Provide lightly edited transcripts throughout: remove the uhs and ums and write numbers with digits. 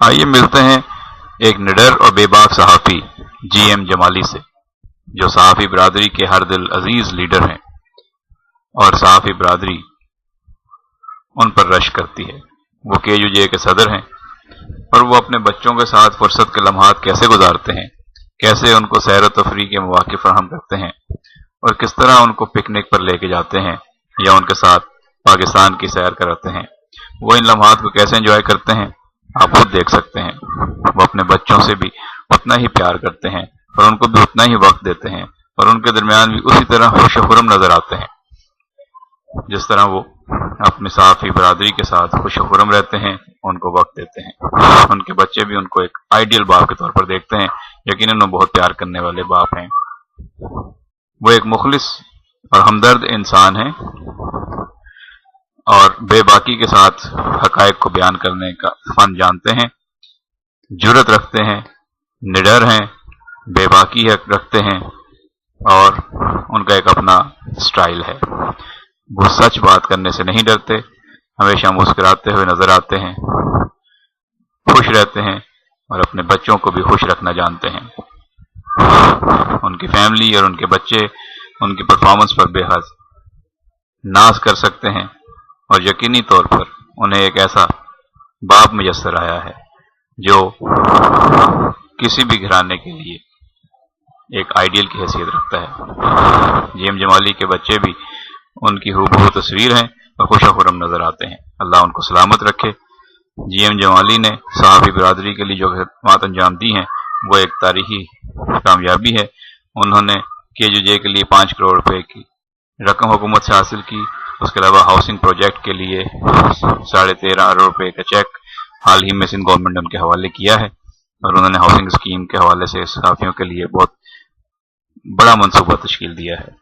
आइए मिलते हैं एक निडर और बेबाक सहाफ़ी GM जमाली से, जो सहाफ़ी बरादरी के हर दिल अजीज लीडर हैं और सहाफ़ी बरादरी उन पर रश करती है। वो KUJ के सदर हैं और वो अपने बच्चों के साथ फुर्सत के लम्हात कैसे गुजारते हैं, कैसे उनको सैर व तफरीह के मौके फराहम करते हैं और किस तरह उनको पिकनिक पर लेके जाते हैं या उनके साथ पाकिस्तान की सैर कराते हैं। वो इन लम्हात को कैसे एंजॉय करते हैं आप खुद देख सकते हैं। वो अपने बच्चों से भी उतना ही प्यार करते हैं और उनको भी उतना ही वक्त देते हैं और उनके दरमियान भी उसी तरह खुश खुरम नजर आते हैं जिस तरह वो अपनी सहाफ़ी बरादरी के साथ खुश खुरम रहते हैं, उनको वक्त देते हैं। उनके बच्चे भी उनको एक आइडियल बाप के तौर पर देखते हैं। यकीनन वो बहुत प्यार करने वाले बाप हैं। वो एक मुखलिस और हमदर्द इंसान हैं और बेबाकी के साथ हकायक को बयान करने का फन जानते हैं, जुर्रत रखते हैं, निडर हैं, बेबाकी रखते हैं और उनका एक अपना स्टाइल है। वो सच बात करने से नहीं डरते, हमेशा मुस्कुराते हुए नजर आते हैं, खुश रहते हैं और अपने बच्चों को भी खुश रखना जानते हैं। उनकी फैमिली और उनके बच्चे उनकी परफॉर्मेंस पर बेहद नाज कर सकते हैं और यकीनी तौर पर उन्हें एक ऐसा बाप मुयस्सर आया है जो किसी भी घराने के लिए एक आइडियल की हैसियत रखता है। GM जमाली के बच्चे भी उनकी हूबहू तस्वीर हैं और खुश खुरम नजर आते हैं। अल्लाह उनको सलामत रखे। GM जमाली ने सहाफ़ी बरादरी के लिए जो खिदमत अंजाम दी हैं वो एक तारीखी कामयाबी है। उन्होंने KUJ के लिए 5 करोड़ रुपए की रकम हुकूमत से हासिल की। उसके अलावा हाउसिंग प्रोजेक्ट के लिए 13.5 अरब रुपए का चेक हाल ही में सिंध गवर्नमेंट ने उनके हवाले किया है और उन्होंने हाउसिंग स्कीम के हवाले से सहाफ़ियों के लिए बहुत बड़ा मनसूबा तश्कील दिया है।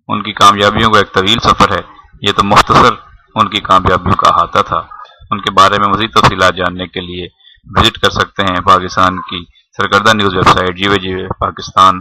उनकी कामयाबियों का एक तवील सफ़र है। ये तो मुख्तसर उनकी कामयाबियों का अहाता था। उनके बारे में मज़ीद तफ़सीलात जानने के लिए विजिट कर सकते हैं पाकिस्तान की सरकर्दा न्यूज़ वेबसाइट GVG पाकिस्तान।